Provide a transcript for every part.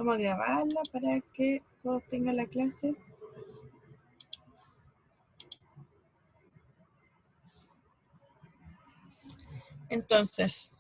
Vamos a grabarla para que todos tengan la clase. Entonces,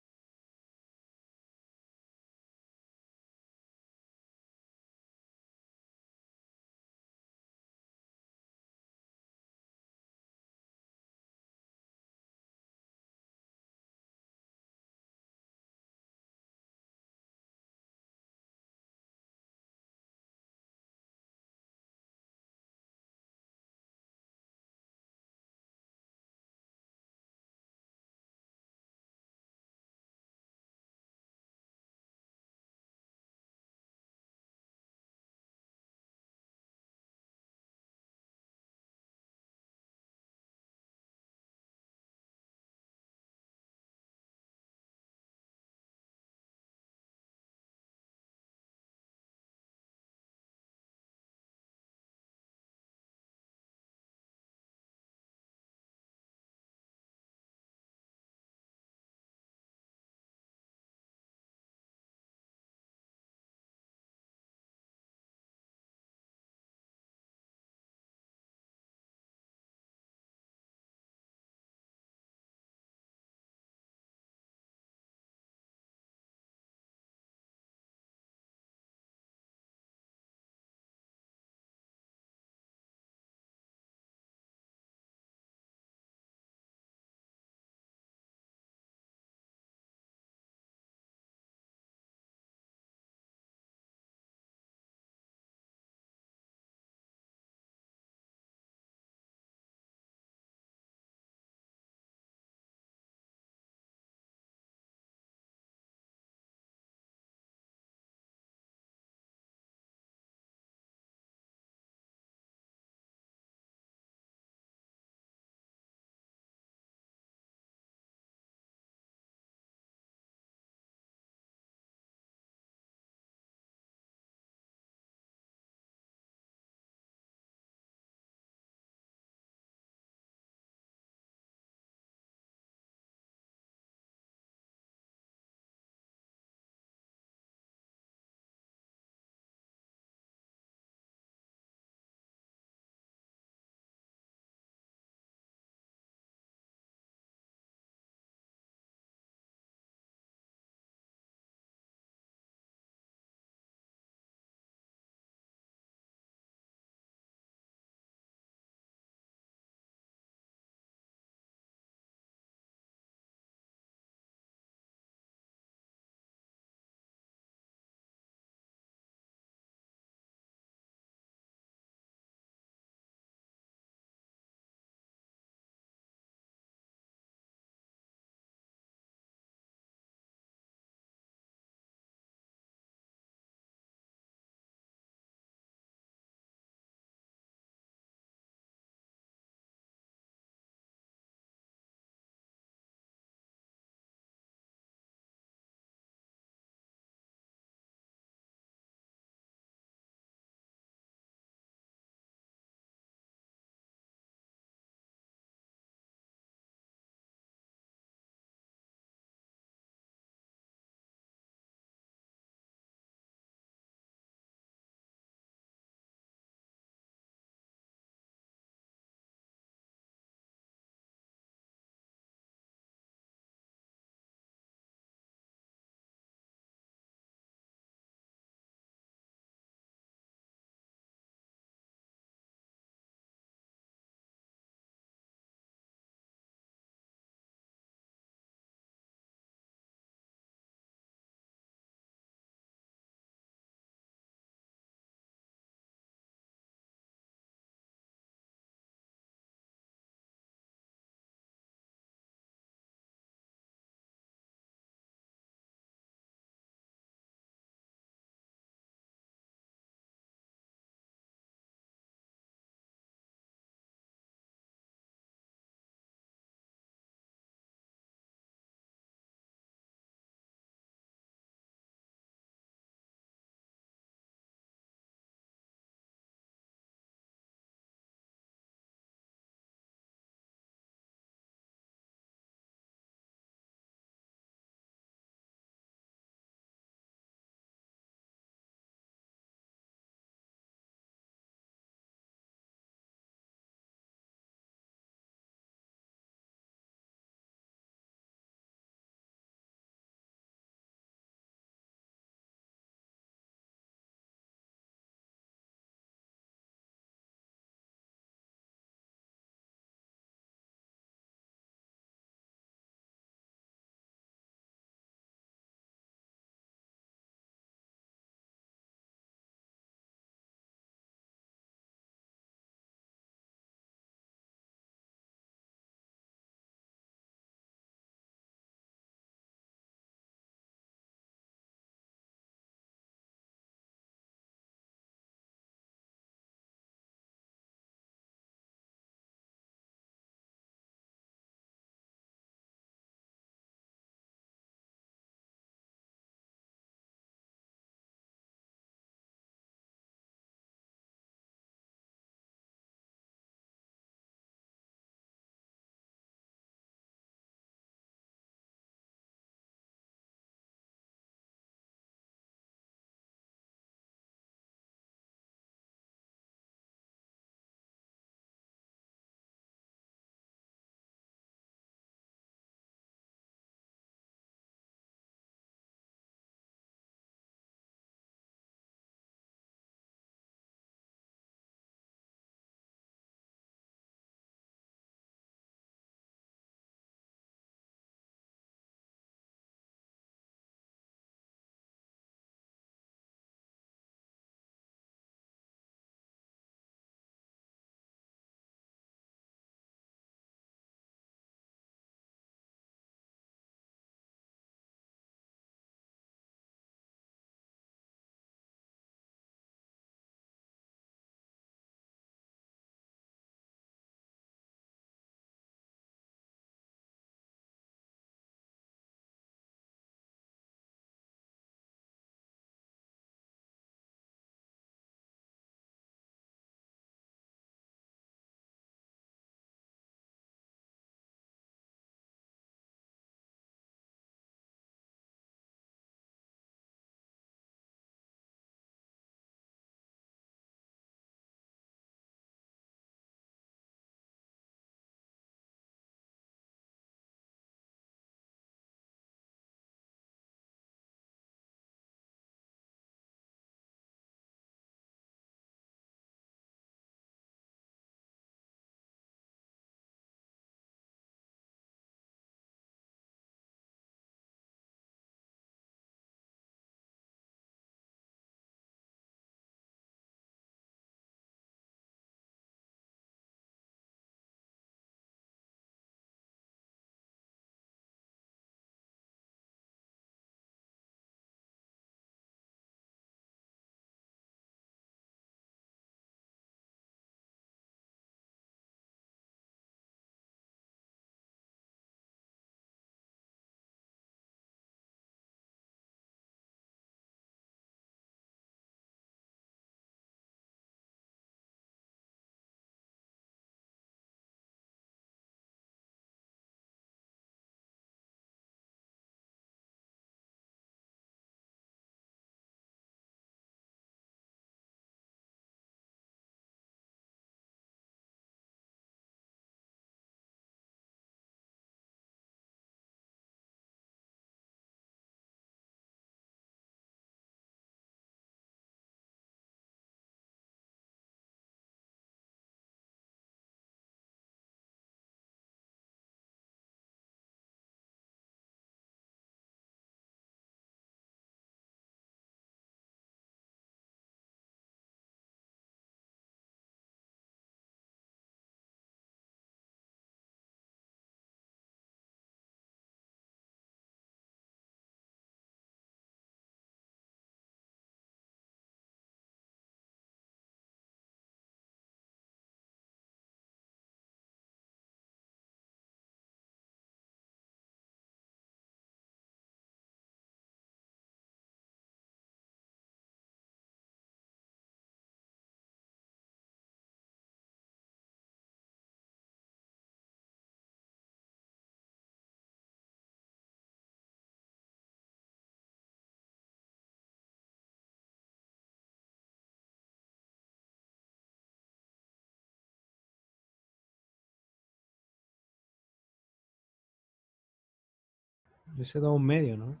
Ese da un medio, ¿no?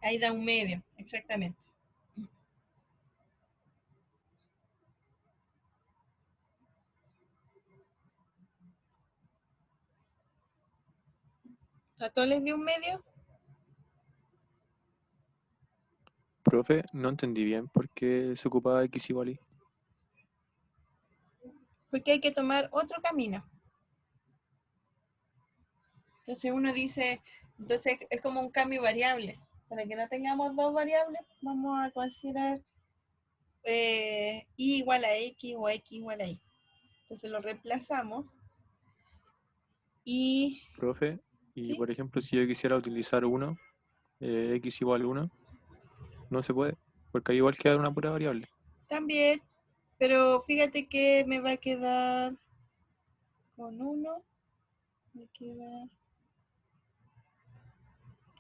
Ahí da un medio, exactamente. ¿A todos les dio un medio? Profe, no entendí bien por qué se ocupaba x igual y. Porque hay que tomar otro camino. Entonces uno dice, entonces es como un cambio variable. Para que no tengamos dos variables, vamos a considerar y igual a x o x igual a y. Entonces lo reemplazamos y... Profe, y ¿Sí? por ejemplo, si yo quisiera utilizar 1, x igual 1, no se puede, porque ahí igual queda una pura variable. También, pero fíjate que me va a quedar con 1, me queda...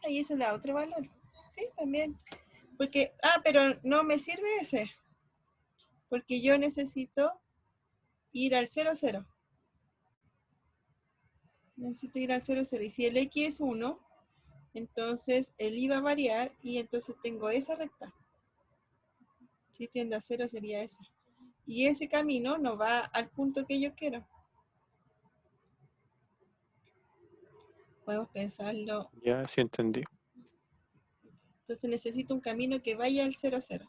Ahí eso da otro valor. Sí, también. Porque, pero no me sirve ese. Porque yo necesito ir al 0, 0. Necesito ir al 0, 0. Y si el x es 1, entonces el i va a variar y entonces tengo esa recta. Si tiende a 0 sería esa. Y ese camino no va al punto que yo quiero. Podemos pensarlo. Ya, sí entendí. Entonces necesito un camino que vaya al 0, 0.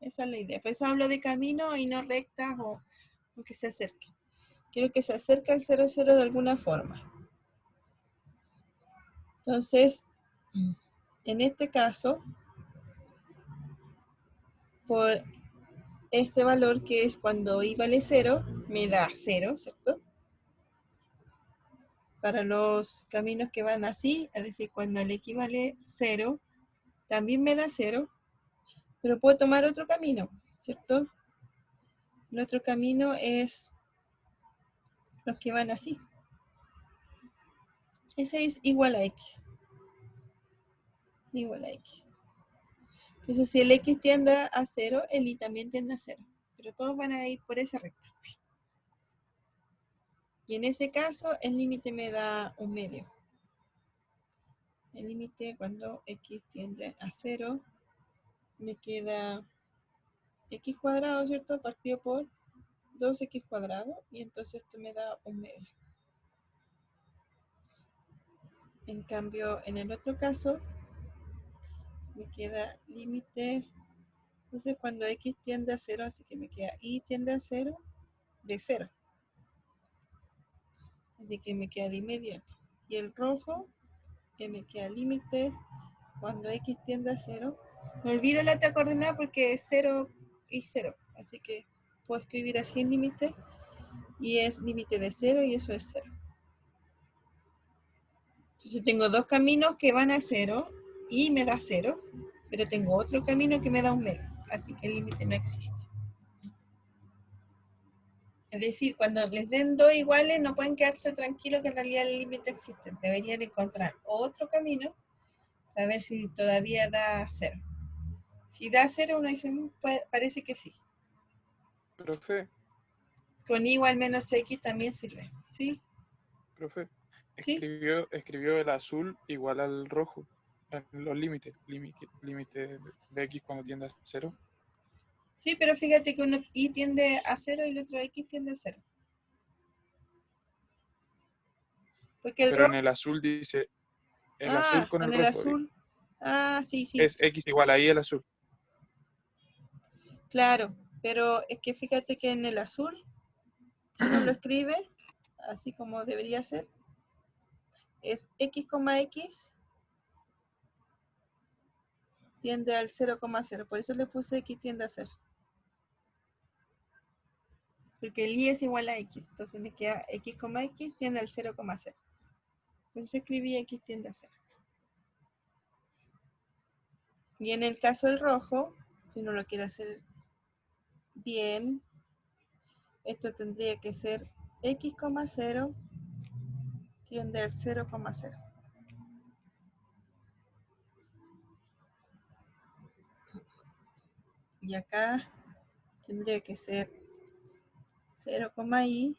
Esa es la idea. Por eso hablo de camino y no rectas o que se acerque. Quiero que se acerque al 0, 0 de alguna forma. Entonces, en este caso, por este valor que es cuando i vale 0, me da 0, ¿cierto? Para los caminos que van así, es decir, cuando el x vale 0, también me da 0, pero puedo tomar otro camino, ¿cierto? El otro camino es los que van así. Ese es igual a x. Igual a x. Entonces, si el x tiende a 0, el y también tiende a 0. Pero todos van a ir por esa recta. Y en ese caso, el límite me da un medio. El límite cuando x tiende a 0, me queda x cuadrado, ¿cierto? Partido por 2x cuadrado. Y entonces esto me da un medio. En cambio, en el otro caso, me queda límite. Entonces, cuando x tiende a 0, así que me queda y tiende a 0 de 0. Así que me queda de inmediato. Y el rojo, que me queda límite cuando x tiende a 0. Me olvido la otra coordenada porque es 0 y 0. Así que puedo escribir así en límite. Y es límite de 0 y eso es 0. Entonces tengo dos caminos que van a 0 y me da 0. Pero tengo otro camino que me da un medio. Así que el límite no existe. Es decir, cuando les den dos iguales, no pueden quedarse tranquilos que en realidad el límite existe. Deberían encontrar otro camino a ver si todavía da 0. Si da 0, uno dice, parece que sí. Profe, Con igual menos x también sirve. ¿Sí? profe, ¿Sí? escribió el azul igual al rojo en los límites, límite de x cuando tiende a 0. Sí, pero fíjate que uno y tiende a 0 y el otro x tiende a 0. Porque el Pero en rojo... el azul dice el azul con el en el rojo, azul. Sí, sí. es x igual a y el azul. Claro, pero es que fíjate que en el azul, si uno lo escribe, así como debería ser, es x, x tiende al 0,0. Por eso le puse x tiende a 0. Porque el y es igual a x. Entonces me queda x, x tiende al 0,0. Entonces escribí x tiende a 0. Y en el caso del rojo, si uno lo quiere hacer bien, esto tendría que ser x, 0 tiende al 0,0. Y acá tendría que ser 0, y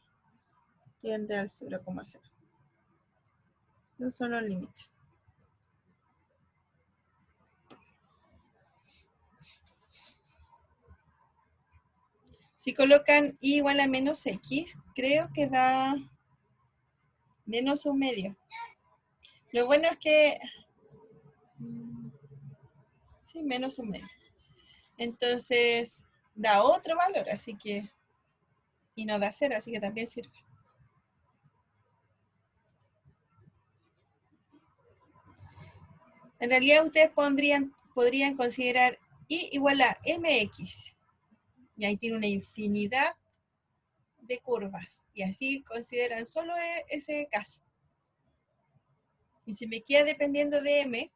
tiende al 0,0. Esos son los límites. Si colocan y igual a menos x, creo que da menos un medio. Lo bueno es que... sí, menos un medio. Entonces, da otro valor, así que... y no da 0, así que también sirve. En realidad ustedes podrían considerar y igual a mx. Y ahí tiene una infinidad de curvas. Y así consideran solo ese caso. Y si me queda dependiendo de m,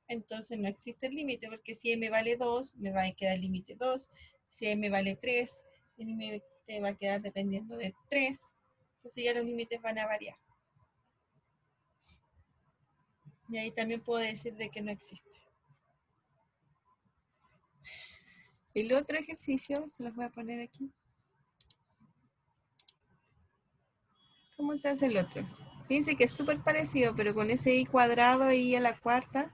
entonces no existe el límite, porque si m vale 2, me va a quedar el límite 2. Si m vale 3, el límite va a quedar dependiendo de 3. Entonces ya los límites van a variar. Y ahí también puedo decir de que no existe. El otro ejercicio, se los voy a poner aquí. ¿Cómo se hace el otro? Fíjense que es súper parecido, pero con ese i cuadrado y a la cuarta,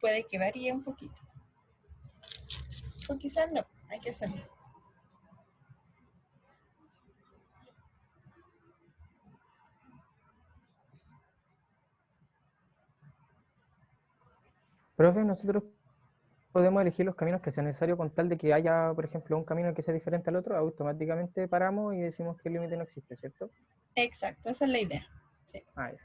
puede que varíe un poquito. O quizás no, hay que hacerlo. Profe, nosotros podemos elegir los caminos que sea necesario con tal de que haya, por ejemplo, un camino que sea diferente al otro, automáticamente paramos y decimos que el límite no existe, ¿cierto? Exacto, esa es la idea. Sí. Ah, ya.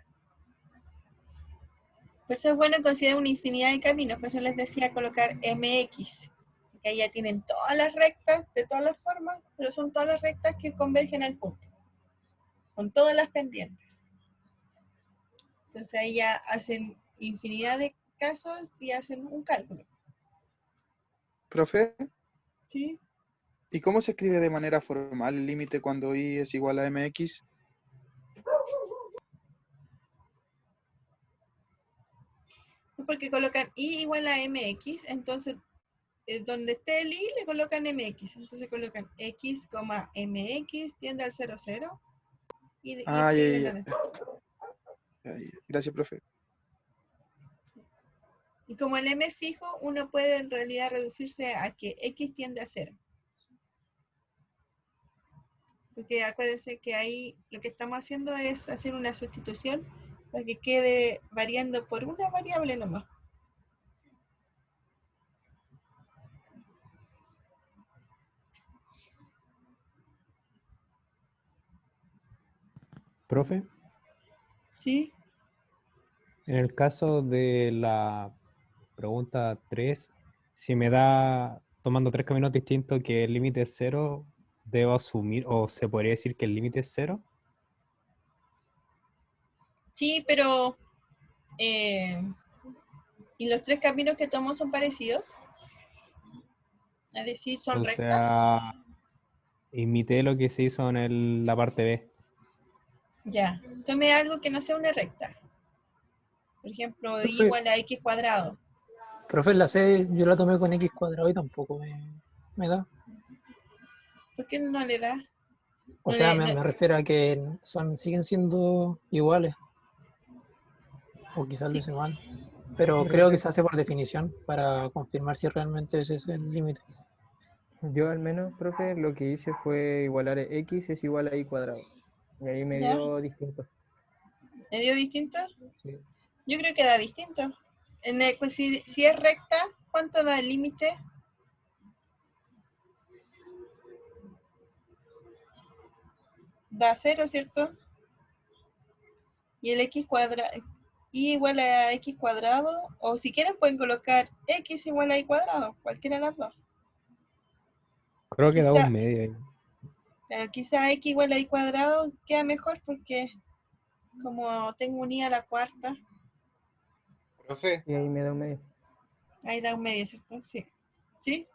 Por eso es bueno considerar una infinidad de caminos. Por eso les decía colocar mx. Porque ahí ya tienen todas las rectas de todas las formas, pero son todas las rectas que convergen al punto. Con todas las pendientes. Entonces ahí ya hacen infinidad de casos y hacen un cálculo. Profe, ¿Sí? ¿y cómo se escribe de manera formal el límite cuando y es igual a mx? Porque colocan i igual a mx, entonces donde esté el i le colocan mx. Entonces colocan x, mx tiende al 0, 0 y Ah, escriben ya, la ya. Ya. Gracias, profe. Y como el m es fijo, uno puede en realidad reducirse a que x tiende a 0. Porque acuérdense que ahí lo que estamos haciendo es hacer una sustitución para que quede variando por una variable nomás. Profe, ¿Sí? en el caso de la pregunta 3, si me da, tomando tres caminos distintos, que el límite es 0, ¿debo asumir o se podría decir que el límite es 0? Sí, pero... ¿y los tres caminos que tomo son parecidos? Es decir, son O rectas. sea, imité lo que se hizo en la parte B. Ya. Tome algo que no sea una recta. Por ejemplo, y Profe, igual a x cuadrado. profe, la C yo la tomé con x cuadrado y tampoco me da. ¿Por qué no le da? O No sea, le, me, no- me refiero a que siguen siendo iguales, o quizás lo sí, hice mal. Pero creo que se hace por definición para confirmar si realmente ese es el límite. Yo al menos, profe, lo que hice fue igualar x es igual a y cuadrado. Y ahí me ¿ya? dio distinto. ¿Me dio distinto? Sí. Yo creo que da distinto. Pues, si es recta, ¿cuánto da el límite? Da 0, ¿cierto? Y el x cuadrado, y igual a x cuadrado, o si quieren pueden colocar x igual a y cuadrado, cualquiera de las dos. Creo que da un Quizá, medio ahí. quizá x igual a y cuadrado queda mejor porque como tengo un i a la cuarta, Profe, Y ahí me da un medio. ahí da un medio, ¿cierto? Sí. ¿Sí?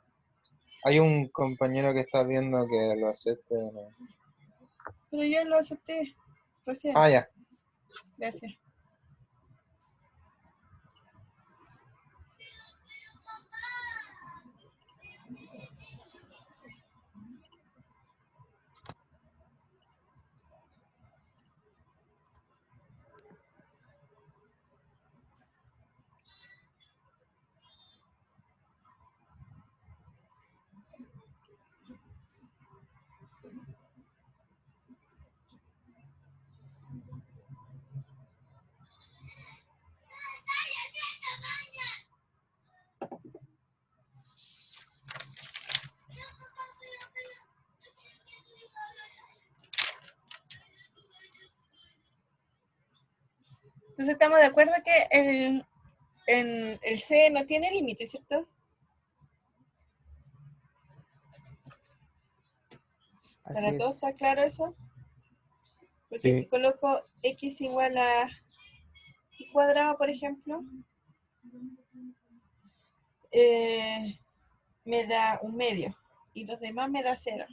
hay un compañero que está viendo que lo acepte o no. Pero yo lo acepté recién. Ah, ya. Gracias. Entonces estamos de acuerdo que el C no tiene límite, ¿cierto? Así ¿Para todos es. está claro eso? Porque Sí. si coloco x igual a y cuadrado, por ejemplo, me da un medio y los demás me da 0.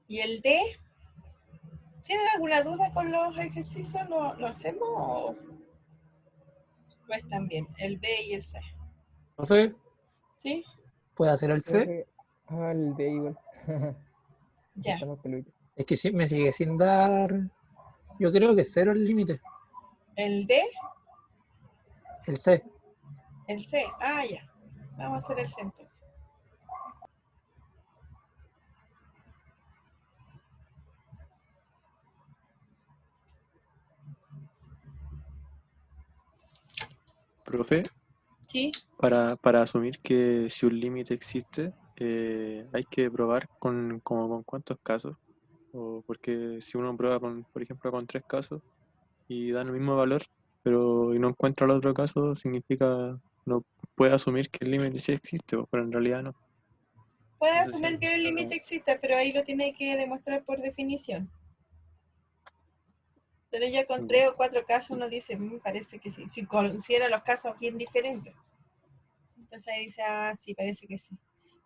¿Y el D? ¿Tienen alguna duda con los ejercicios? ¿Lo hacemos o están bien? El B y el C. Profe, ¿Sí? ¿puede hacer el C? Profe, al de igual. Ya. Estamos peluditos. Es que sí, me sigue sin dar. Yo creo que 0 el límite. El D, El C. el C. Ah, ya. Vamos a hacer el C entonces. Profe, ¿Sí? para asumir que si un límite existe, hay que probar como con cuántos casos. O porque si uno prueba con, por ejemplo, con 3 casos y dan el mismo valor, pero y no encuentra el otro caso, significa no puede asumir que el límite sí existe, pero en realidad no. Puede No sé asumir si- que el límite existe, pero ahí lo tiene que demostrar por definición. Pero ya con 3 o 4 casos uno dice, parece que sí. Si considera los casos bien diferentes. Entonces ahí dice, ah, sí, parece que sí.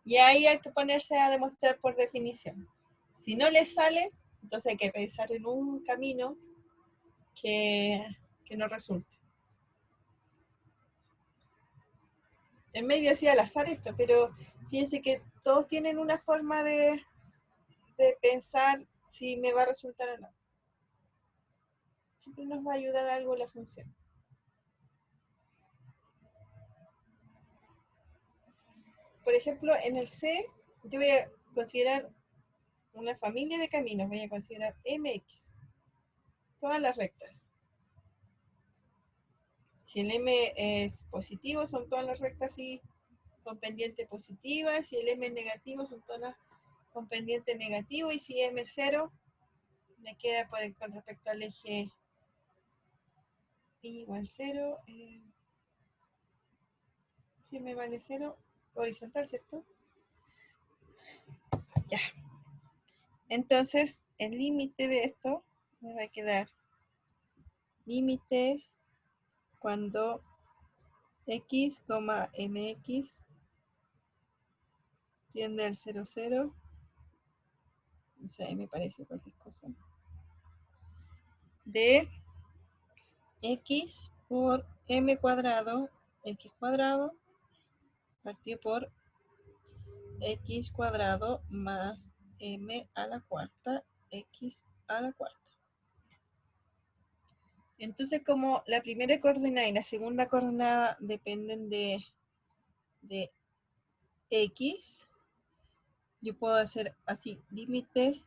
Y ahí hay que ponerse a demostrar por definición. Si no le sale, entonces hay que pensar en un camino que no resulte. En medio así al azar esto, pero fíjense que todos tienen una forma de pensar si me va a resultar o no. Siempre nos va a ayudar algo la función. Por ejemplo, en el C, yo voy a considerar una familia de caminos, voy a considerar MX, todas las rectas. Si el M es positivo, son todas las rectas y con pendiente positiva. Si el M es negativo, son todas con pendiente negativo. Y si M es 0, me queda con respecto al eje igual 0. Si M vale 0, horizontal, ¿cierto? Ya. Entonces, el límite de esto me va a quedar límite cuando x, mx tiende al 0, 0. O sea, ahí me parece cualquier cosa. De x por m cuadrado, x cuadrado, partido por x cuadrado más m a la cuarta, x a la cuarta. Entonces, como la primera coordenada y la segunda coordenada dependen de x, yo puedo hacer así, límite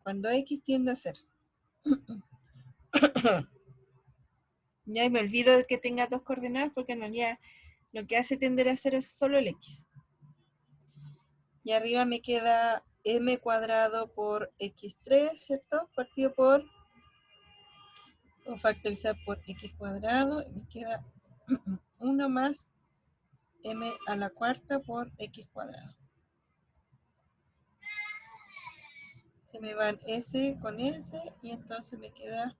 cuando x tiende a 0. Ya me olvido de que tenga dos coordenadas porque en realidad lo que hace tender a 0 es solo el x. Y arriba me queda m cuadrado por x3, ¿cierto? Partido por, o factorizar por x cuadrado, y me queda 1 más m a la cuarta por x cuadrado. Se me van s con s y entonces me queda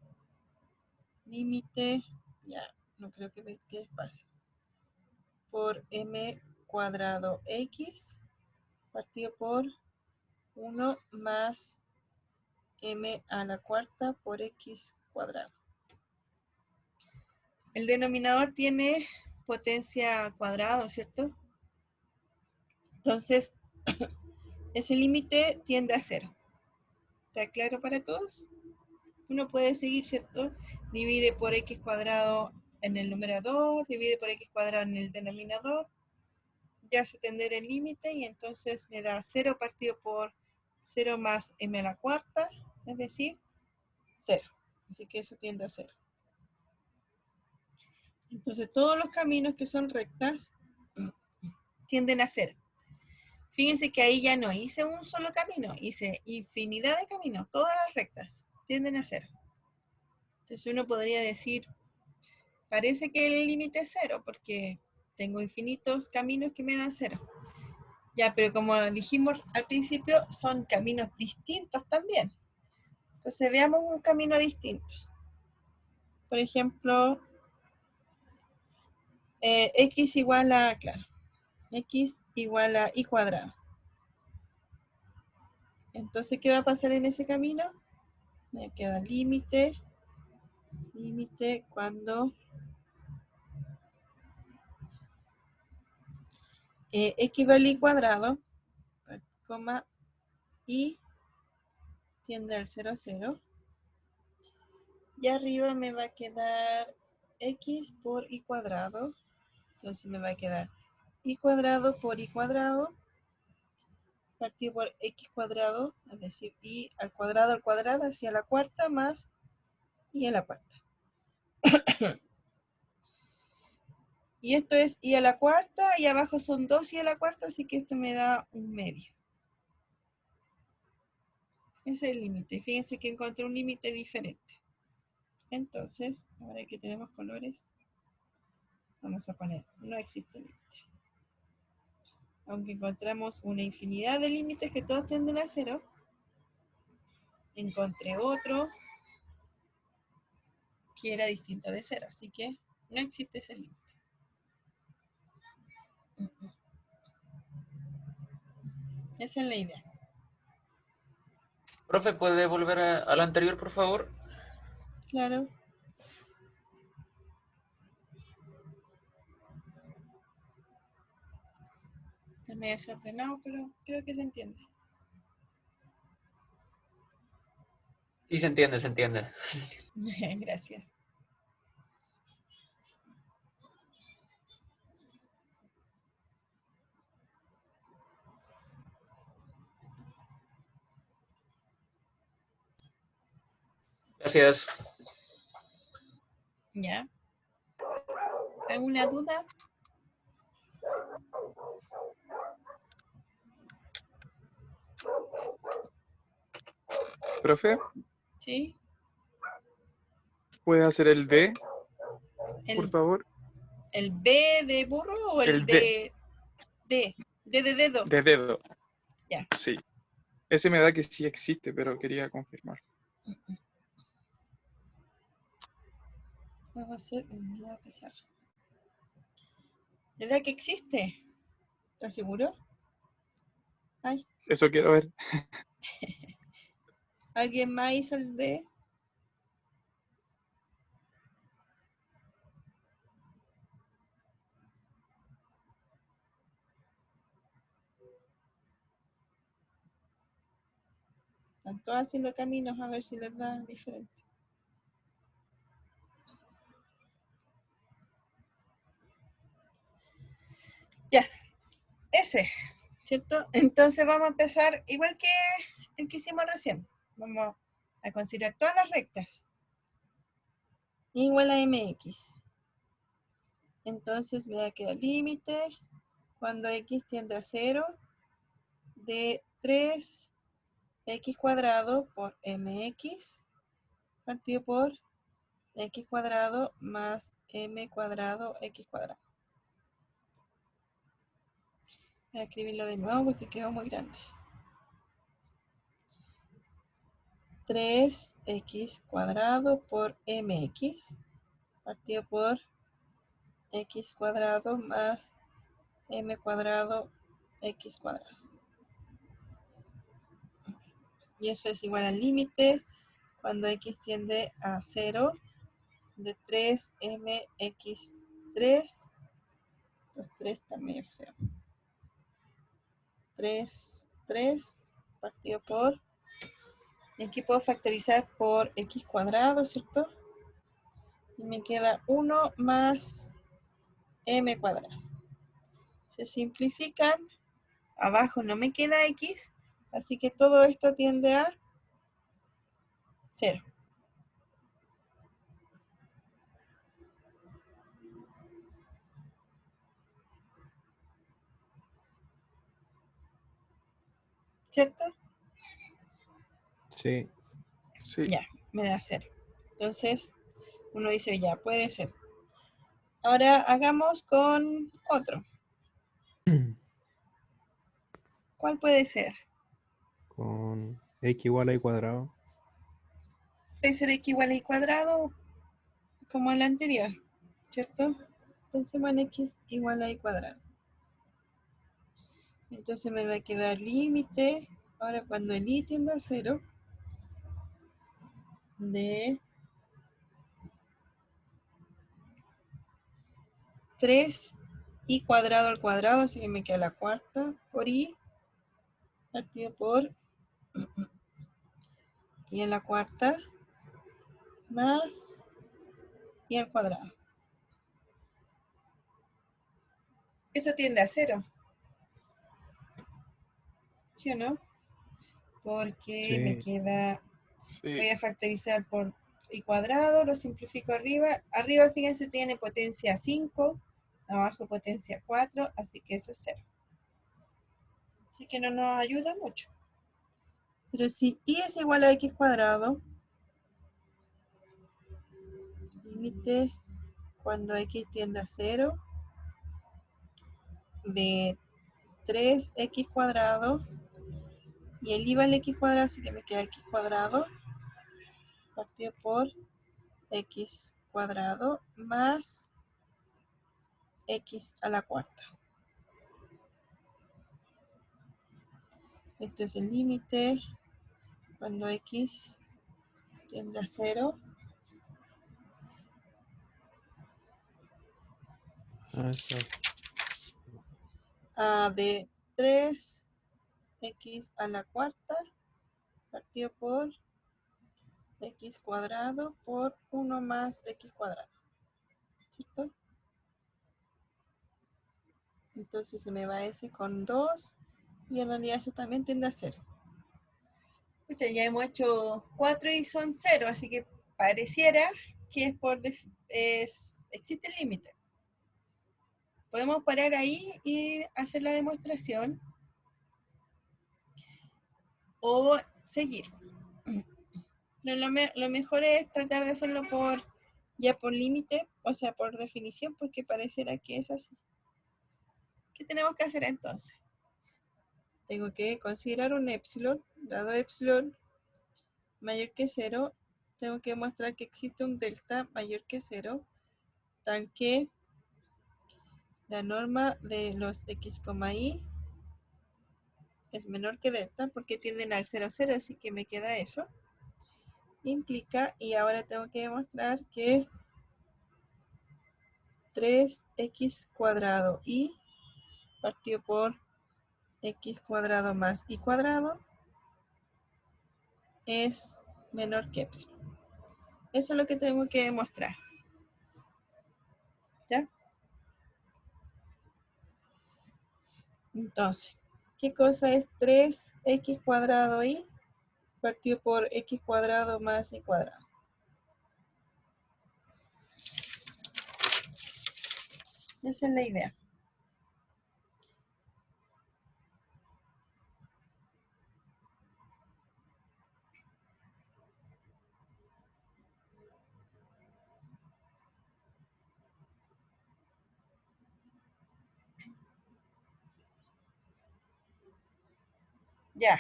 límite, ya, no creo que me quede espacio, por m cuadrado x partido por 1 más m a la cuarta por x cuadrado. El denominador tiene potencia cuadrada, ¿cierto? Entonces, ese límite tiende a 0. ¿Está claro para todos? Uno puede seguir, ¿cierto? Divide por x cuadrado en el numerador, divide por x cuadrado en el denominador, ya hace tender el límite y entonces me da 0 partido por 0 más m a la cuarta, es decir, 0. Así que eso tiende a 0. Entonces todos los caminos que son rectas tienden a 0. Fíjense que ahí ya no hice un solo camino, hice infinidad de caminos, todas las rectas tienden a 0. Entonces uno podría decir, parece que el límite es 0 porque tengo infinitos caminos que me dan 0. Ya, pero como dijimos al principio, son caminos distintos también. Entonces veamos un camino distinto. Por ejemplo, x igual a, claro, x igual a y cuadrado. Entonces, ¿qué va a pasar en ese camino? Me queda límite cuando x vale y cuadrado, coma, y tiende al 0, 0. Y arriba me va a quedar x por y cuadrado. Entonces me va a quedar y cuadrado por y cuadrado partido por x cuadrado, es decir, y al cuadrado hacia la cuarta más y a la cuarta. Y esto es y a la cuarta, y abajo son 2 y a la cuarta, así que esto me da un medio. Ese es el límite. Fíjense que encontré un límite diferente. Entonces, ahora que tenemos colores, vamos a poner, no existe límite. Aunque encontramos una infinidad de límites que todos tienden a 0, encontré otro que era distinto de 0, así que no existe ese límite. Esa es la idea. Profe, ¿puede volver a la anterior, por favor? Claro. Está medio desordenado, pero creo que se entiende. Sí, se entiende, se entiende. Gracias. Gracias. ¿Ya? ¿Alguna duda? Profe, ¿Sí? ¿puede hacer el D, por ¿El, favor? el B de burro o el El D, D? D de dedo. de dedo. Ya. Sí. Ese me da que sí existe, pero quería confirmar. Vamos a hacer una nueva pizarra. ¿Verdad que existe? ¿Estás seguro? Ay, Eso quiero ver. ¿alguien más hizo el D? Están todos haciendo caminos a ver si les da diferente. Ya, ese, ¿cierto? Entonces vamos a empezar igual que el que hicimos recién. Vamos a considerar todas las rectas. Igual a mx. Entonces me da que el límite cuando x tiende a 0 de 3 x cuadrado por mx partido por x cuadrado más m cuadrado x cuadrado. Voy a escribirlo de nuevo porque quedó muy grande. 3x cuadrado por mx partido por x cuadrado más m cuadrado x cuadrado. Y eso es igual al límite cuando x tiende a 0 de 3mx3. Los 3 también es feo. 3 partido por, y aquí puedo factorizar por x cuadrado, ¿cierto? Y me queda 1 más m cuadrado. Se simplifican, abajo no me queda x, así que todo esto tiende a 0. ¿Cierto? Sí. Sí. Ya, me da 0. Entonces, uno dice, ya, puede ser. Ahora hagamos con otro. ¿Cuál puede ser? Con x igual a y cuadrado. Puede ser x igual a y cuadrado como el anterior, ¿cierto? Pensemos en x igual a y cuadrado. Entonces me va a quedar límite, ahora cuando el y tiende a 0, de 3y cuadrado al cuadrado, así que me queda la cuarta por y partido por y en la cuarta más y al cuadrado. Eso tiende a 0, ¿sí o no? Porque me Sí. queda, Sí. voy a factorizar por y cuadrado, lo simplifico arriba. Arriba, fíjense, tiene potencia 5, abajo potencia 4, así que eso es 0. Así que no nos ayuda mucho. Pero si y es igual a x cuadrado, límite cuando x tiende a 0, de 3x cuadrado, y el y vale x cuadrado, así que me queda x cuadrado, partido por x cuadrado más x a la cuarta. Esto es el límite cuando x tiende a 0, Ah, está. de 3x a la cuarta partido por x cuadrado por 1 más x cuadrado, ¿cierto? Entonces se me va ese con 2 y en realidad eso también tiende a 0. Pucha, ya hemos hecho 4 y son 0, así que pareciera que es por existe el límite. Podemos parar ahí y hacer la demostración o seguir. Pero lo mejor es tratar de hacerlo ya por límite, o sea, por definición, porque pareciera que es así. ¿Qué tenemos que hacer entonces? Tengo que considerar un epsilon, dado epsilon mayor que 0, tengo que mostrar que existe un delta mayor que 0, tal que la norma de los x, y es menor que delta porque tienden al 0, 0, así que me queda eso. Implica, y ahora tengo que demostrar que 3x cuadrado y partido por x cuadrado más y cuadrado es menor que epsilon. Eso es lo que tengo que demostrar. ¿Ya? Entonces, ¿qué cosa es 3x cuadrado y partido por x cuadrado más y cuadrado? Esa es la idea. Ya.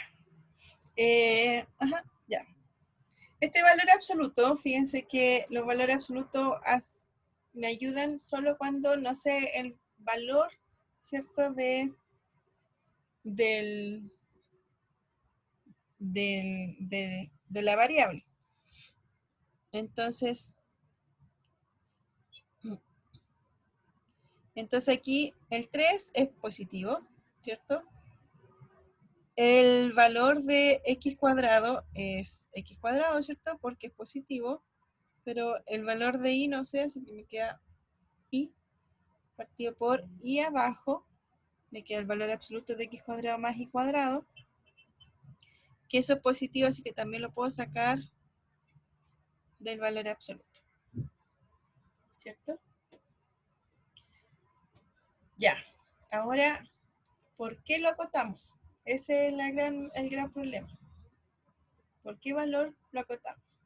Ya. Este valor absoluto, fíjense que los valores absolutos me ayudan solo cuando no sé el valor, ¿cierto? De la variable. Entonces aquí el 3 es positivo, ¿cierto? El valor de x cuadrado es x cuadrado, ¿cierto? Porque es positivo, pero el valor de y no sé, así que me queda y partido por y abajo, me queda el valor absoluto de x cuadrado más y cuadrado, que eso es positivo, así que también lo puedo sacar del valor absoluto, ¿cierto? Ya, ahora, ¿por qué lo acotamos? Ese es el gran problema. ¿Por qué valor lo acotamos?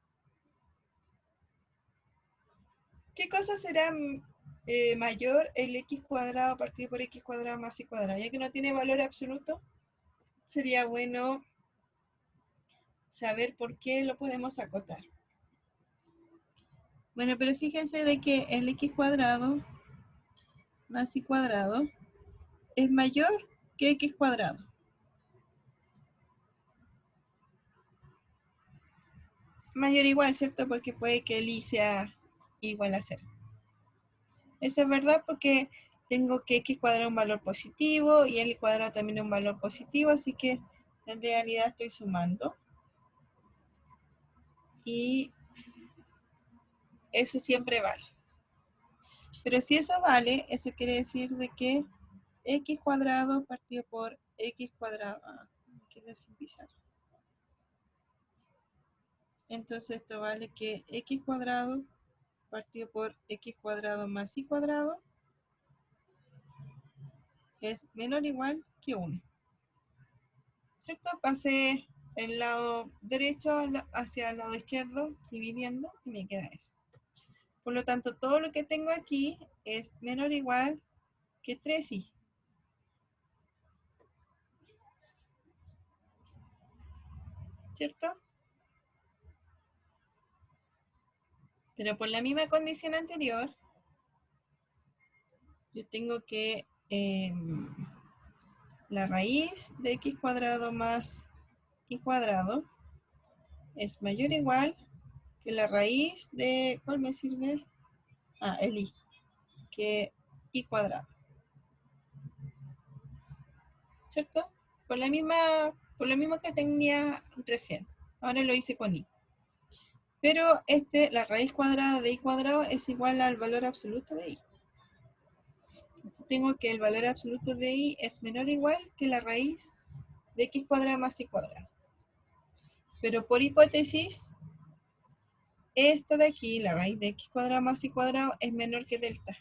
¿Qué cosa será mayor el x cuadrado partido por x cuadrado más y cuadrado? Ya que no tiene valor absoluto, sería bueno saber por qué lo podemos acotar. Bueno, pero fíjense de que el x cuadrado más y cuadrado es mayor que x cuadrado. Mayor o igual, ¿cierto? Porque puede que el y sea igual a 0. Eso es verdad porque tengo que x cuadrado es un valor positivo y el y cuadrado también es un valor positivo, así que en realidad estoy sumando. Y eso siempre vale. Pero si eso vale, eso quiere decir de que x cuadrado partido por x cuadrado. Me quedé sin pisar. Entonces esto vale que x cuadrado partido por x cuadrado más y cuadrado es menor o igual que 1. ¿Cierto? Pasé el lado derecho hacia el lado izquierdo, dividiendo, y me queda eso. Por lo tanto, todo lo que tengo aquí es menor o igual que 3i. ¿Cierto? Pero por la misma condición anterior, yo tengo que la raíz de x cuadrado más y cuadrado es mayor o igual que la raíz de, ¿cuál me sirve? El y, que y cuadrado. ¿Cierto? Por lo mismo que tenía recién. Ahora lo hice con y. Pero la raíz cuadrada de y cuadrado es igual al valor absoluto de y. Entonces tengo que el valor absoluto de y es menor o igual que la raíz de x cuadrado más y cuadrado. Pero por hipótesis, esta de aquí, la raíz de x cuadrado más y cuadrado, es menor que delta.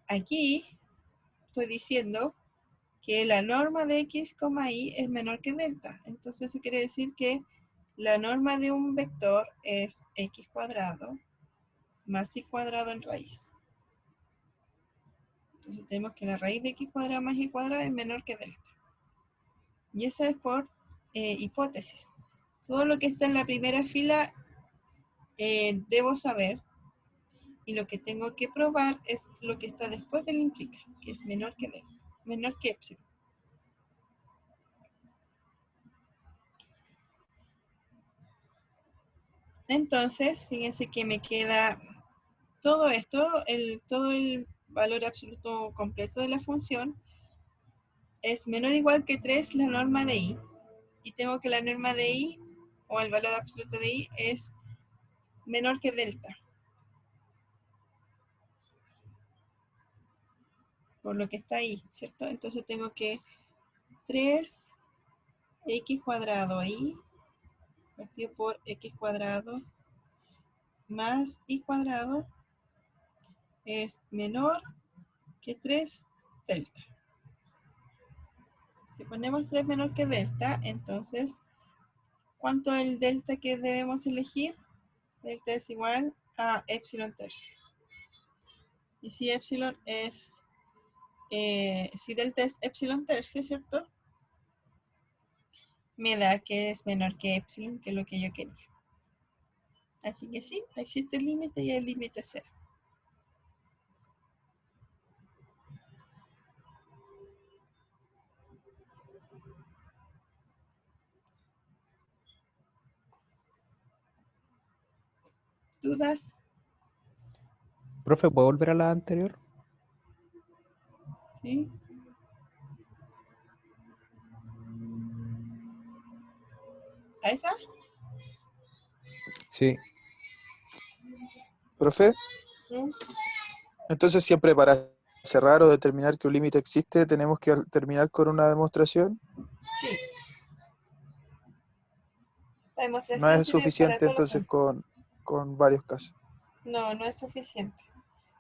Aquí estoy diciendo que la norma de x, y es menor que delta. Entonces eso quiere decir que la norma de un vector es x cuadrado más y cuadrado en raíz. Entonces tenemos que la raíz de x cuadrado más y cuadrado es menor que delta. Y eso es por hipótesis. Todo lo que está en la primera fila debo saber. Y lo que tengo que probar es lo que está después del implica, que es menor que delta, menor que epsilon. Entonces, fíjense que me queda todo esto, todo el valor absoluto completo de la función es menor o igual que 3 la norma de y. Y tengo que la norma de y, o el valor absoluto de y, es menor que delta. Por lo que está ahí, ¿cierto? Entonces tengo que 3x cuadrado y partido por x cuadrado más y cuadrado es menor que 3 delta. Si ponemos 3 menor que delta, entonces, ¿cuánto es el delta que debemos elegir? Delta es igual a epsilon tercio. Y si epsilon es, si delta es epsilon tercio, ¿cierto? Me da que es menor que epsilon, que es lo que yo quería. Así que sí, existe el límite y el límite es 0. ¿Dudas? Profe, ¿puedo volver a la anterior? ¿Sí? ¿A esa? Sí. Profe, ¿No? entonces siempre para cerrar o determinar que un límite existe, tenemos que terminar con una demostración. Sí. La No demostración es sirve para suficiente todos los entonces puntos. con varios casos. No, no es suficiente.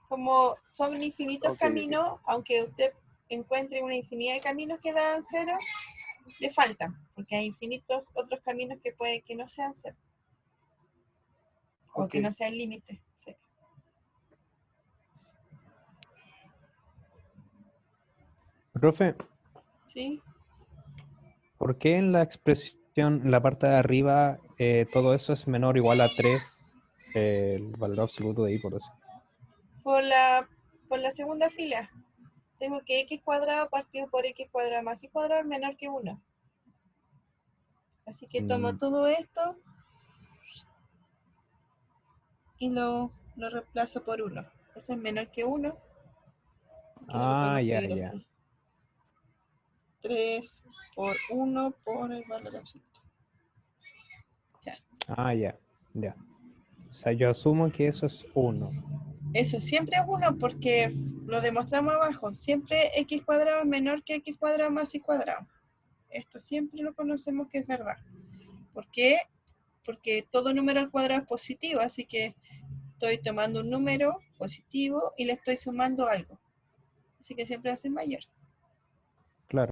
Como son infinitos Ok. caminos, aunque usted encuentre una infinidad de caminos que dan 0, le faltan, porque hay infinitos otros caminos que puede que no sean 0, o Ok. que no sea el límite. Sí. Profe, ¿Sí? ¿por qué en la expresión, en la parte de arriba, todo eso es menor o igual a 3, el valor absoluto de y por eso? Por la segunda fila. Tengo que x cuadrado partido por x cuadrado más y cuadrado es menor que 1. Así que tomo todo esto y lo reemplazo por 1. Eso es menor que 1. Que lo podemos Ah, ya, escribir ya. así. 3 por 1 por el valor absoluto. Ya. Ah, ya, ya. O sea, yo asumo que eso es 1. Eso siempre es 1 porque lo demostramos abajo. Siempre x cuadrado es menor que x cuadrado más y cuadrado. Esto siempre lo conocemos que es verdad. ¿Por qué? Porque todo número al cuadrado es positivo, así que estoy tomando un número positivo y le estoy sumando algo. Así que siempre va a ser mayor. Claro.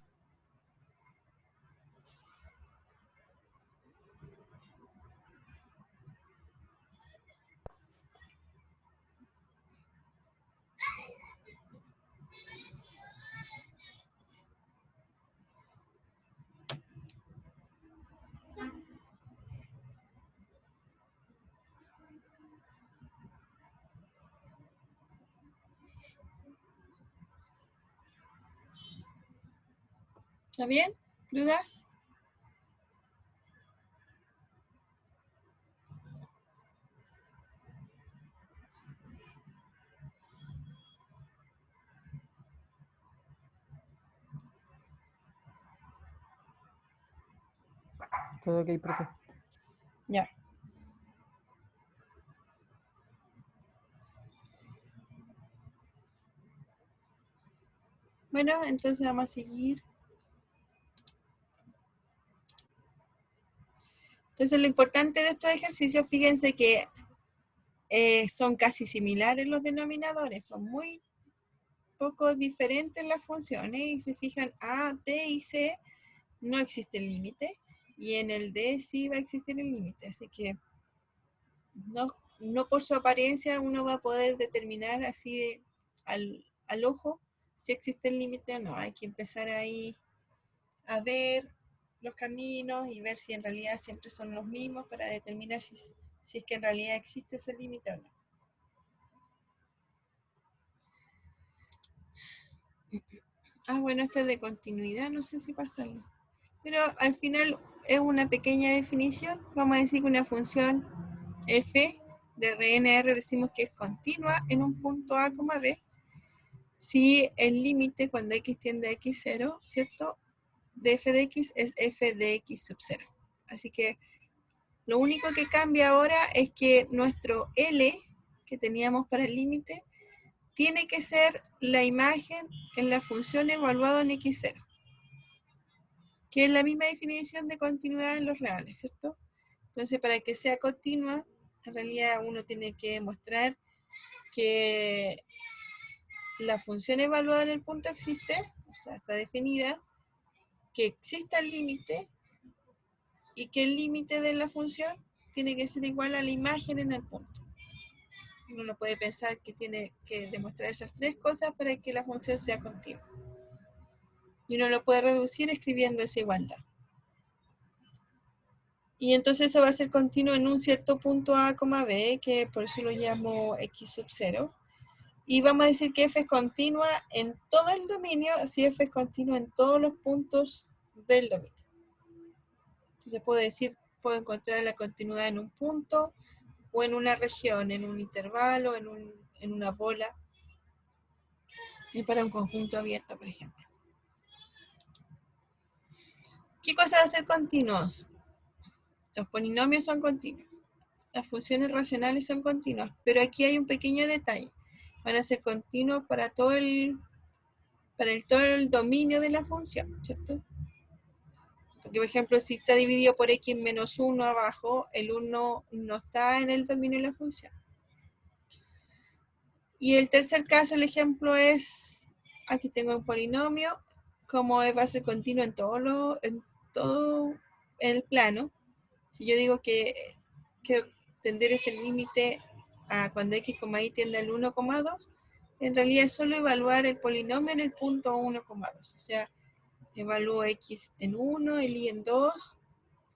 ¿Está bien? ¿Dudas? Todo ok, profe. Ya. Bueno, entonces vamos a seguir. Entonces lo importante de estos ejercicios, fíjense que son casi similares los denominadores, son muy poco diferentes las funciones y se fijan A, B y C no existe el límite y en el D sí va a existir el límite, así que no por su apariencia uno va a poder determinar así al ojo si existe el límite o no. Hay que empezar ahí a ver los caminos y ver si en realidad siempre son los mismos para determinar si es que en realidad existe ese límite o no. Ah, bueno, este es de continuidad, no sé si pasarlo. Pero al final es una pequeña definición. Vamos a decir que una función f de RNR decimos que es continua en un punto A, B, si el límite cuando x tiende a x0, ¿cierto? De f de x es f de x sub 0. Así que lo único que cambia ahora es que nuestro L que teníamos para el límite tiene que ser la imagen en la función evaluada en x0, que es la misma definición de continuidad en los reales, ¿cierto? Entonces, para que sea continua, en realidad uno tiene que mostrar que la función evaluada en el punto existe, o sea, está definida, que exista el límite y que el límite de la función tiene que ser igual a la imagen en el punto. Uno no puede pensar que tiene que demostrar esas tres cosas para que la función sea continua. Y uno lo puede reducir escribiendo esa igualdad. Y entonces eso va a ser continuo en un cierto punto A, B, que por eso lo llamo X sub 0. Y vamos a decir que f es continua en todo el dominio si f es continua en todos los puntos del dominio. Entonces puedo encontrar la continuidad en un punto o en una región, en un intervalo, en una bola. Y para un conjunto abierto, por ejemplo. ¿Qué cosa va a ser continuos? Los polinomios son continuos. Las funciones racionales son continuas, pero aquí hay un pequeño detalle. Van a ser continuos para todo el dominio de la función, ¿cierto? Porque, por ejemplo, si está dividido por x menos 1 abajo, el 1 no está en el dominio de la función. Y el tercer caso, el ejemplo es, aquí tengo un polinomio, como va a ser continuo en todo el plano. Si yo digo que tender ese límite a cuando x, y tiende al 1,2, en realidad es solo evaluar el polinomio en el punto 1,2. O sea, evalúo x en 1, el y en 2,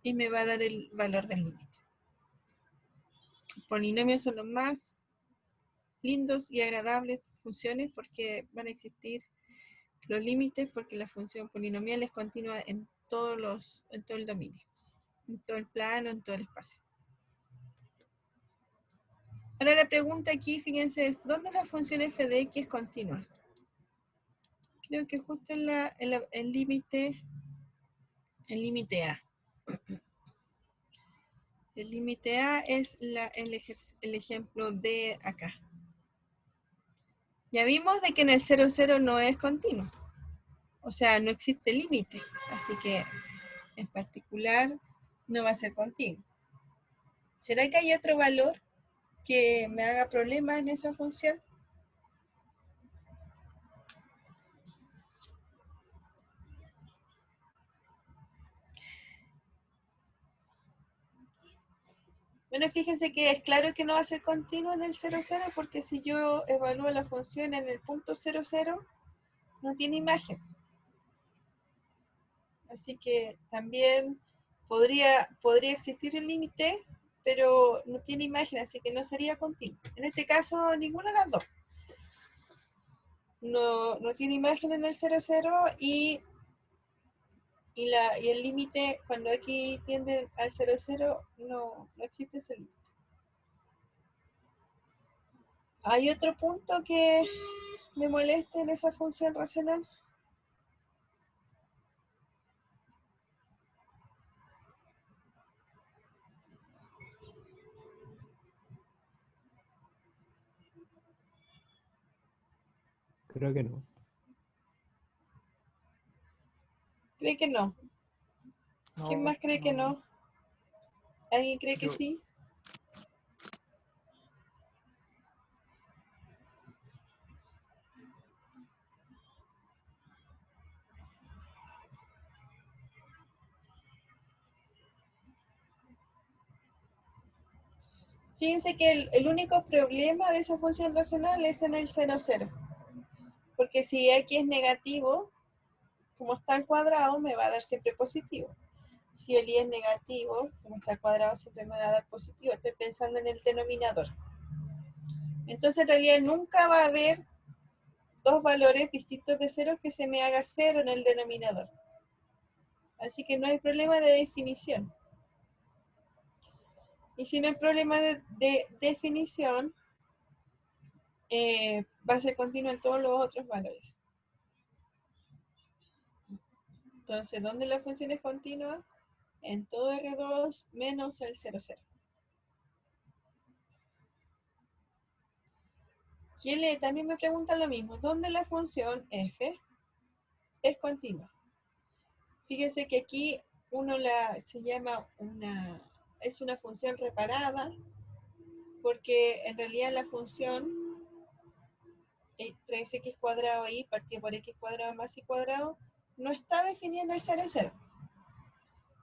y me va a dar el valor del límite. Los polinomios son los más lindos y agradables funciones porque van a existir los límites porque la función polinomial es continua en todo el dominio, en todo el plano, en todo el espacio. Ahora la pregunta aquí, fíjense, es ¿dónde la función f de x es continua? Creo que justo en el límite A. El límite A es el ejemplo de acá. Ya vimos de que en el 0, 0 no es continuo. O sea, no existe límite. Así que, en particular, no va a ser continuo. ¿Será que hay otro valor que me haga problema en esa función? Bueno, fíjense que es claro que no va a ser continuo en el 0, 0, porque si yo evalúo la función en el punto 0, 0, no tiene imagen. Así que también podría existir el límite, pero no tiene imagen, así que no sería continuo. En este caso, ninguna de las dos. No tiene imagen en el 0, 0 y el límite cuando x tiende al 0, 0 no existe ese límite. ¿Hay otro punto que me moleste en esa función racional? Creo que no. ¿Cree que no? ¿Quién más cree que no? ¿Alguien cree que Yo- sí? Fíjense que el único problema de esa función racional es en el 0, 0. Porque si x es negativo, como está al cuadrado, me va a dar siempre positivo. Si el y es negativo, como está al cuadrado, siempre me va a dar positivo. Estoy pensando en el denominador. Entonces, en realidad, nunca va a haber dos valores distintos de 0 que se me haga 0 en el denominador. Así que no hay problema de definición. Y si no hay problema de definición, va a ser continuo en todos los otros valores. Entonces, ¿dónde la función es continua? En todo R2 menos el 0, 0. También me preguntan lo mismo. ¿Dónde la función f es continua? Fíjense que aquí es una función reparada, porque en realidad la función 3x cuadrado y partido por x cuadrado más y cuadrado no está definida en el 0, 0.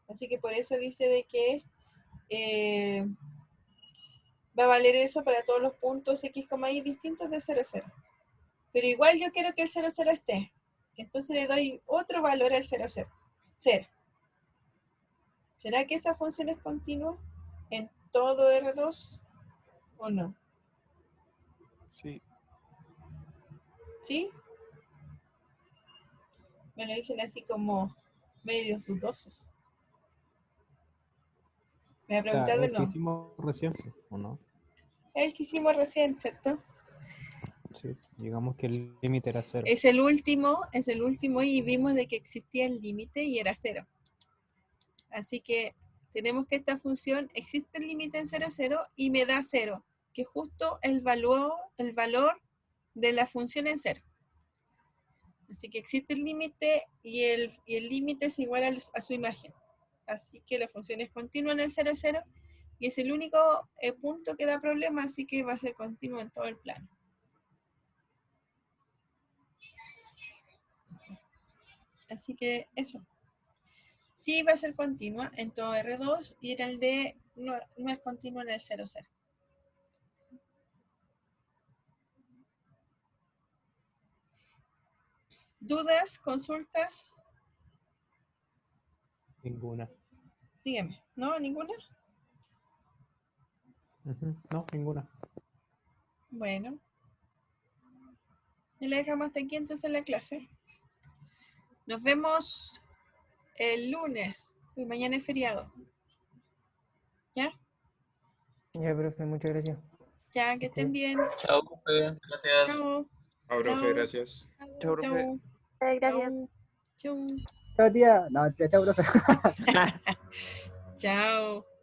Así que por eso dice de que va a valer eso para todos los puntos x, y distintos de 0, 0. Pero igual yo quiero que el 0, 0 esté. Entonces le doy otro valor al 0, 0. 0. ¿Será que esa función es continua en todo R2 o no? Sí. ¿Sí? Me lo dicen así como medios dudosos. Me voy a preguntar de El que nuevo. hicimos recién, ¿o no? El que hicimos recién, ¿cierto? Sí, digamos que el límite era 0. Es el último y vimos de que existía el límite y era 0. Así que tenemos que esta función existe el límite en 0, 0 y me da 0, que es justo el valor de la función en 0. Así que existe el límite y el límite es igual a su imagen. Así que la función es continua en el 0, 0 y es el único punto que da problema, así que va a ser continua en todo el plano. Así que eso. Sí va a ser continua en todo R2 y en el D no es continua en el 0, 0. ¿Dudas? ¿Consultas? Ninguna. Dígame. ¿No? ¿Ninguna? No, ninguna. Bueno. Y la dejamos hasta aquí entonces la clase. Nos vemos el lunes. Y mañana es feriado. ¿Ya? Ya, profe, muchas gracias. Ya, que estén bien. Chao, profe. Gracias. Chao. Ah, profe, Chao. gracias. Chao, profe. Chao. Gracias. Chao. Chao, tía. No, chao, profe. Chao.